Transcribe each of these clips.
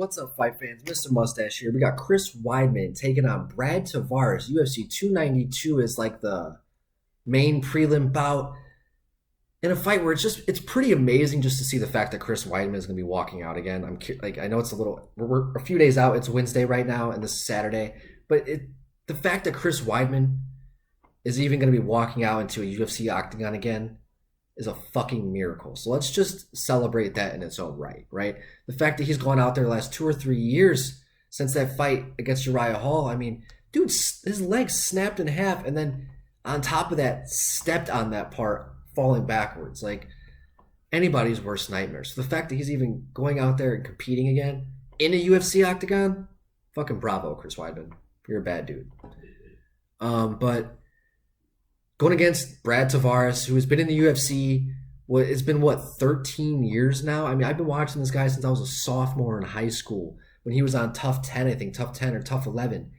What's up, fight fans? Mr. Mustache here. We got Chris Weidman taking on Brad Tavares. UFC 292 is like the main prelim bout in a fight where it's pretty amazing just to see the fact that Chris Weidman is going to be walking out again. I know it's a little we're a few days out. It's Wednesday right now, and this is Saturday. But the fact that Chris Weidman is even going to be walking out into a UFC octagon again is a fucking miracle. So let's just celebrate that in its own right, right? The fact that he's gone out there the last 2 or 3 years since that fight against Uriah Hall. I mean, dude, his legs snapped in half, and then on top of that, stepped on that part, falling backwards. Like anybody's worst nightmare. So the fact that he's even going out there and competing again in a UFC octagon, fucking bravo, Chris Weidman. You're a bad dude. But going against Brad Tavares, who has been in the UFC, it's been 13 years now? I mean, I've been watching this guy since I was a sophomore in high school when he was on Tough 10, I think, Tough 10 or Tough 11.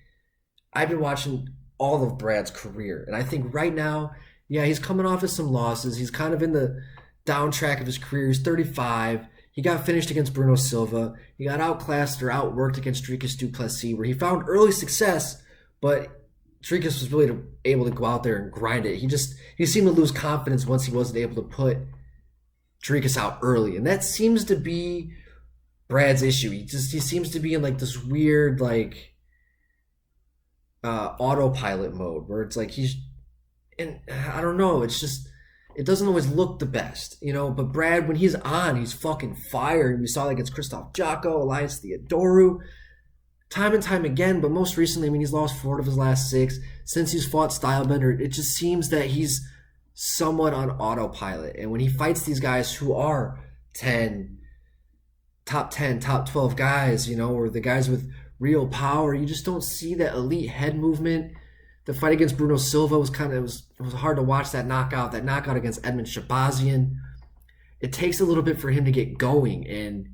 I've been watching all of Brad's career. And I think right now, yeah, he's coming off of some losses. He's kind of in the down track of his career. He's 35. He got finished against Bruno Silva. He got outclassed or outworked against Dricus du Plessis, where he found early success, but Dricus was really able to go out there and grind it. He seemed to lose confidence once he wasn't able to put Dricus out early, and that seems to be Brad's issue. He seems to be in like this weird autopilot mode where it's like and I don't know. It's just it doesn't always look the best, you know. But Brad, when he's on, he's fucking fire. And we saw that against Christoph Jocko, Elias Theodorou, time and time again. But most recently, I mean, he's lost 4 of his last 6 since he's fought Stylebender. It just seems that he's somewhat on autopilot. And when he fights these guys who are top 10, top 12 guys, you know, or the guys with real power, you just don't see that elite head movement. The fight against Bruno Silva was it was hard to watch that knockout against Edmund Shabazian. It takes a little bit for him to get going, and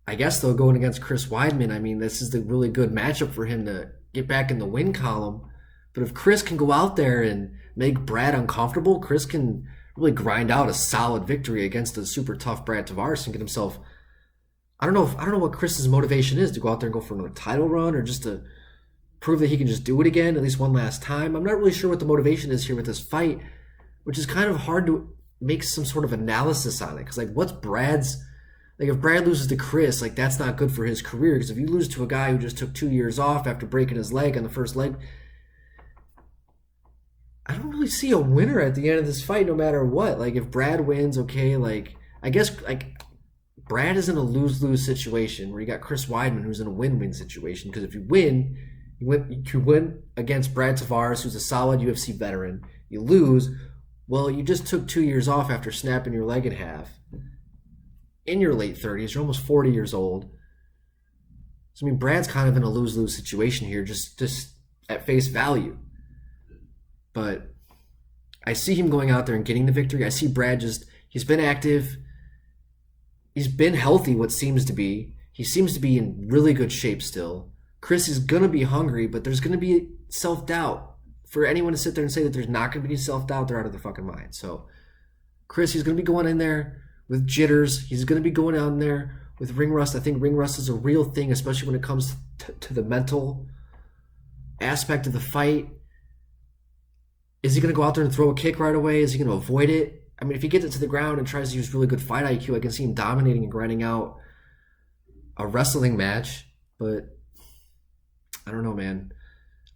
I guess though, going against Chris Weidman, I mean, this is the really good matchup for him to get back in the win column. But if Chris can go out there and make Brad uncomfortable, Chris can really grind out a solid victory against a super tough Brad Tavares and get himself. I don't know what Chris's motivation is, to go out there and go for another title run, or just to prove that he can just do it again at least one last time. I'm not really sure what the motivation is here with this fight, which is kind of hard to make some sort of analysis on it. Because what's Brad's? If Brad loses to Chris, that's not good for his career. Because if you lose to a guy who just took 2 years off after breaking his leg on the first leg, I don't really see a winner at the end of this fight, no matter what. If Brad wins, okay, I guess Brad is in a lose-lose situation where you got Chris Weidman, who's in a win-win situation. Because if you win, you win against Brad Tavares, who's a solid UFC veteran. You lose, well, you just took 2 years off after snapping your leg in half. In your late 30s, you're almost 40 years old. So, I mean, Brad's kind of in a lose-lose situation here, just at face value. But I see him going out there and getting the victory. I see Brad he's been active. He's been healthy, what seems to be. He seems to be in really good shape still. Chris is going to be hungry, but there's going to be self-doubt. For anyone to sit there and say that there's not going to be self-doubt, they're out of their fucking mind. So, Chris, he's going to be going in there with jitters. He's going to be going on there with ring rust. I think ring rust is a real thing, especially when it comes to the mental aspect of the fight. Is he going to go out there and throw a kick right away? Is he going to avoid it? I mean, if he gets it to the ground and tries to use really good fight IQ, I can see him dominating and grinding out a wrestling match. But I don't know, man.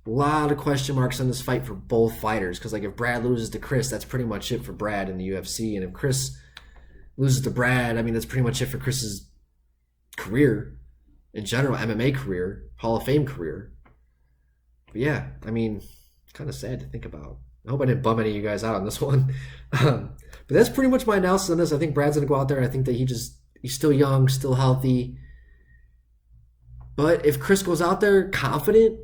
A lot of question marks on this fight for both fighters. Because if Brad loses to Chris, that's pretty much it for Brad in the UFC. And if Chris loses to Brad, I mean, that's pretty much it for Chris's career in general, MMA career, Hall of Fame career. But yeah, I mean, it's kind of sad to think about. I hope I didn't bum any of you guys out on this one. But that's pretty much my analysis on this. I think Brad's going to go out there. I think that he's still young, still healthy. But if Chris goes out there confident,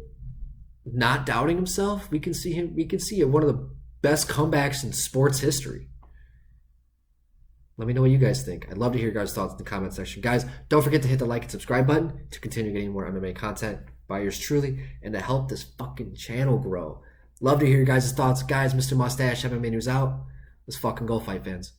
not doubting himself, we can see one of the best comebacks in sports history. Let me know what you guys think. I'd love to hear your guys' thoughts in the comment section. Guys, don't forget to hit the like and subscribe button to continue getting more MMA content by yours truly and to help this fucking channel grow. Love to hear your guys' thoughts. Guys, Mr. Mustache, MMA News out. Let's fucking go, fight fans.